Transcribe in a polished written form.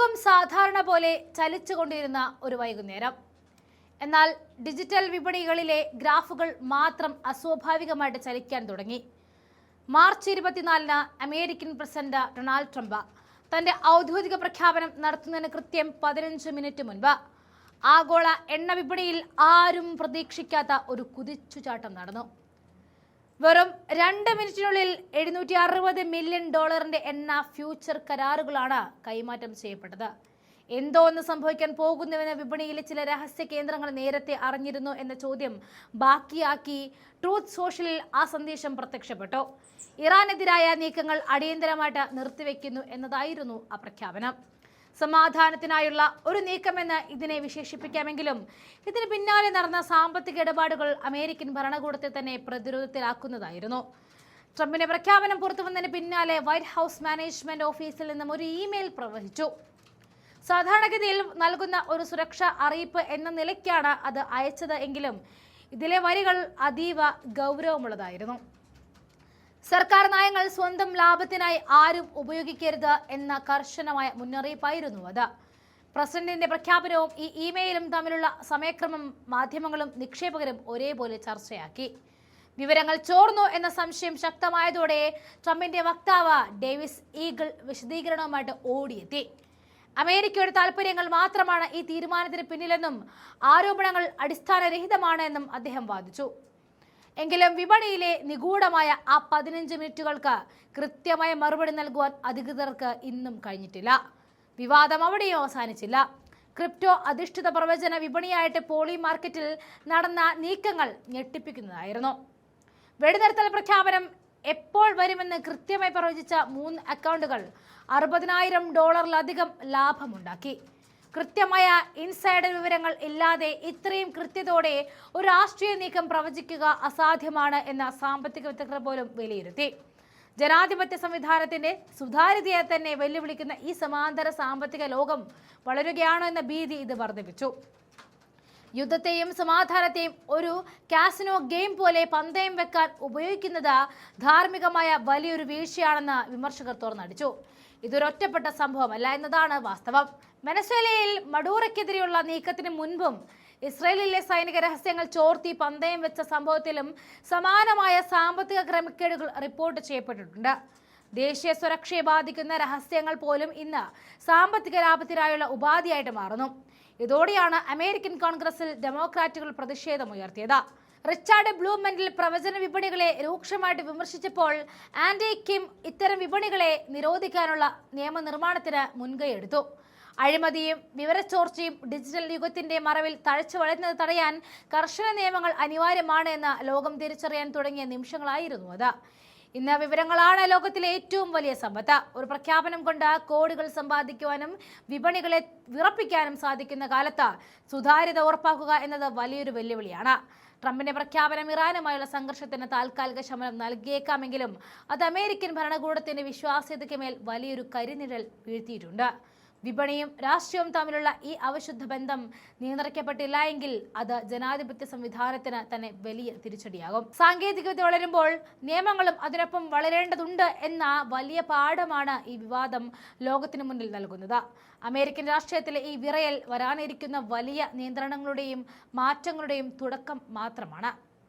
ലോകം സാധാരണ പോലെ ചലിച്ചുകൊണ്ടിരുന്ന ഒരു വൈകുന്നേരം. എന്നാൽ ഡിജിറ്റൽ വിപണികളിലെ ഗ്രാഫുകൾ മാത്രം അസ്വാഭാവികമായിട്ട് ചലിക്കാൻ തുടങ്ങി. മാർച്ച് 24-ന് അമേരിക്കൻ പ്രസിഡന്റ് ഡൊണാൾഡ് ട്രംപ് തന്റെ ഔദ്യോഗിക പ്രഖ്യാപനം നടത്തുന്നതിന് കൃത്യം 15 മിനിറ്റ് മുൻപ് ആഗോള എണ്ണ വിപണിയിൽ ആരും പ്രതീക്ഷിക്കാത്ത ഒരു കുതിച്ചുചാട്ടം നടന്നു. വെറും 2 മിനിറ്റിനുള്ളിൽ $760 മില്യൺ എണ്ണ ഫ്യൂച്ചർ കരാറുകളാണ് കൈമാറ്റം ചെയ്യപ്പെട്ടത്. എന്തോ ഒന്ന് സംഭവിക്കാൻ പോകുന്നുവെന്ന് വിപണിയിലെ ചില രഹസ്യ കേന്ദ്രങ്ങൾ നേരത്തെ അറിഞ്ഞിരുന്നു എന്ന ചോദ്യം ബാക്കിയാക്കി ട്രൂത്ത് സോഷ്യലിൽ ആ സന്ദേശം പ്രത്യക്ഷപ്പെട്ടു. ഇറാനെതിരായ നീക്കങ്ങൾ അടിയന്തരമായിട്ട് നിർത്തിവെക്കുന്നു എന്നതായിരുന്നു ആ പ്രഖ്യാപനം. സമാധാനത്തിനായുള്ള ഒരു നീക്കമെന്ന് ഇതിനെ വിശേഷിപ്പിക്കാമെങ്കിലും ഇതിന് പിന്നാലെ നടന്ന സാമ്പത്തിക ഇടപാടുകൾ അമേരിക്കൻ ഭരണകൂടത്തെ തന്നെ പ്രതിരോധത്തിലാക്കുന്നതായിരുന്നു. ട്രംപിന്റെ പ്രഖ്യാപനം പുറത്തുവന്നതിന് പിന്നാലെ വൈറ്റ് ഹൗസ് മാനേജ്മെന്റ് ഓഫീസിൽ നിന്നും ഒരു ഇമെയിൽ പ്രവഹിച്ചു. സാധാരണഗതിയിൽ നൽകുന്ന ഒരു സുരക്ഷാ അറിയിപ്പ് എന്ന നിലയ്ക്കാണ് അത് അയച്ചത് എങ്കിലും ഇതിലെ വരികൾ അതീവ ഗൗരവമുള്ളതായിരുന്നു. സർക്കാർ നയങ്ങൾ സ്വന്തം ലാഭത്തിനായി ആരും ഉപയോഗിക്കരുത് എന്ന കർശനമായ മുന്നറിയിപ്പായിരുന്നു അത്. പ്രസിഡന്റിന്റെ പ്രഖ്യാപനവും ഈ ഇമെയിലും തമ്മിലുള്ള സമയക്രമം മാധ്യമങ്ങളും നിക്ഷേപകരും ഒരേപോലെ ചർച്ചയാക്കി. വിവരങ്ങൾ ചോർന്നു എന്ന സംശയം ശക്തമായതോടെ ട്രംപിന്റെ വക്താവ് ഡേവിസ് ഈഗിൾ വിശദീകരണവുമായിട്ട് ഓടിയെത്തി. അമേരിക്കയുടെ താൽപര്യങ്ങൾ മാത്രമാണ് ഈ തീരുമാനത്തിന് പിന്നിലെന്നും ആരോപണങ്ങൾ അടിസ്ഥാനരഹിതമാണ് എന്നും അദ്ദേഹം വാദിച്ചു. എങ്കിലും വിപണിയിലെ നിഗൂഢമായ ആ 15 മിനിറ്റുകൾക്ക് കൃത്യമായ മറുപടി നൽകുവാൻ അധികൃതർക്ക് ഇന്നും കഴിഞ്ഞിട്ടില്ല. വിവാദം അവിടെയും അവസാനിച്ചില്ല. ക്രിപ്റ്റോ അധിഷ്ഠിത പ്രവചന വിപണിയായിട്ട് പോളി മാർക്കറ്റിൽ നടന്ന നീക്കങ്ങൾ ഞെട്ടിപ്പിക്കുന്നതായിരുന്നു. വെടിനിർത്തൽ പ്രഖ്യാപനം എപ്പോൾ വരുമെന്ന് കൃത്യമായി പ്രവചിച്ച 3 അക്കൗണ്ടുകൾ $60,000 ലാഭമുണ്ടാക്കി. കൃത്യമായ ഇൻസൈഡർ വിവരങ്ങൾ ഇല്ലാതെ ഇത്രയും കൃത്യതയോടെ ഒരു രാഷ്ട്രീയ നീക്കം പ്രവചിക്കുക അസാധ്യമാണ് എന്ന സാമ്പത്തിക വിദഗ്ധർ പോലും വിലയിരുത്തി. ജനാധിപത്യ സംവിധാനത്തിന്റെ സുതാര്യതയെ തന്നെ വെല്ലുവിളിക്കുന്ന ഈ സമാന്തര സാമ്പത്തിക ലോകം വളരുകയാണോ എന്ന ഭീതി ഇത് വർദ്ധിപ്പിച്ചു. യുദ്ധത്തെയും സമാധാനത്തെയും ഒരു കാസിനോ ഗെയിം പോലെ പന്തയം വെക്കാൻ ഉപയോഗിക്കുന്നത് ധാർമ്മികമായ വലിയൊരു വീഴ്ചയാണെന്ന് വിമർശകർ തുറന്നടിച്ചു. ഇതൊരൊറ്റപ്പെട്ട സംഭവമല്ല എന്നതാണ് വാസ്തവം. വെനസ്വേലയിൽ മഡൂറയ്ക്കെതിരെയുള്ള നീക്കത്തിന് മുൻപും ഇസ്രയേലിലെ സൈനിക രഹസ്യങ്ങൾ ചോർത്തി പന്തയം വെച്ച സംഭവത്തിലും സമാനമായ സാമ്പത്തിക ക്രമക്കേടുകൾ റിപ്പോർട്ട് ചെയ്യപ്പെട്ടിട്ടുണ്ട്. ദേശീയ സുരക്ഷയെ ബാധിക്കുന്ന രഹസ്യങ്ങൾ പോലും ഇന്ന് സാമ്പത്തിക ലാഭത്തിനായുള്ള ഉപാധിയായിട്ട് മാറുന്നു. ഇതോടെയാണ് അമേരിക്കൻ കോൺഗ്രസിൽ ഡെമോക്രാറ്റുകൾ പ്രതിഷേധമുയർത്തിയത്. റിച്ചാർഡ് ബ്ലൂമെന്റിൽ പ്രവചന വിപണികളെ രൂക്ഷമായിട്ട് വിമർശിച്ചപ്പോൾ ആൻഡി കിം ഇത്തരം വിപണികളെ നിരോധിക്കാനുള്ള നിയമനിർമ്മാണത്തിന് മുൻകൈയെടുത്തു. അഴിമതിയും വിവരച്ചോർച്ചയും ഡിജിറ്റൽ യുഗത്തിന്റെ മറവിൽ തഴച്ചു വളരുന്നത് തടയാൻ കർശന നിയമങ്ങൾ അനിവാര്യമാണ് എന്ന് ലോകം തിരിച്ചറിയാൻ തുടങ്ങിയ നിമിഷങ്ങളായിരുന്നു അത്. ഇന്ന് വിവരങ്ങളാണ് ലോകത്തിലെ ഏറ്റവും വലിയ സമ്പത്ത്. ഒരു പ്രഖ്യാപനം കൊണ്ട് കോടികൾ സമ്പാദിക്കുവാനും വിപണികളെ വിറപ്പിക്കാനും സാധിക്കുന്ന കാലത്ത് സുതാര്യത ഉറപ്പാക്കുക എന്നത് വലിയൊരു വെല്ലുവിളിയാണ്. ട്രംപിന്റെ പ്രഖ്യാപനം ഇറാനുമായുള്ള സംഘർഷത്തിന് താൽക്കാലിക ശമനം നൽകിയേക്കാമെങ്കിലും അത് അമേരിക്കൻ ഭരണകൂടത്തിന്റെ വിശ്വാസ്യതയ്ക്ക് മേൽ വലിയൊരു കരിനിഴൽ വീഴ്ത്തിയിട്ടുണ്ട്. വിപണിയും രാഷ്ട്രീയവും തമ്മിലുള്ള ഈ അവിശുദ്ധ ബന്ധം നിയന്ത്രിക്കപ്പെട്ടില്ല എങ്കിൽ അത് ജനാധിപത്യ സംവിധാനത്തിന് തന്നെ വലിയ തിരിച്ചടിയാകും. സാങ്കേതികവിദ്യ വളരുമ്പോൾ നിയമങ്ങളും അതിനൊപ്പം വളരേണ്ടതുണ്ട് എന്ന വലിയ പാഠമാണ് ഈ വിവാദം ലോകത്തിന് മുന്നിൽ നൽകുന്നത്. അമേരിക്കൻ രാഷ്ട്രീയത്തിലെ ഈ വിറയൽ വരാനിരിക്കുന്ന വലിയ നിയന്ത്രണങ്ങളുടെയും മാറ്റങ്ങളുടെയും തുടക്കം മാത്രമാണ്.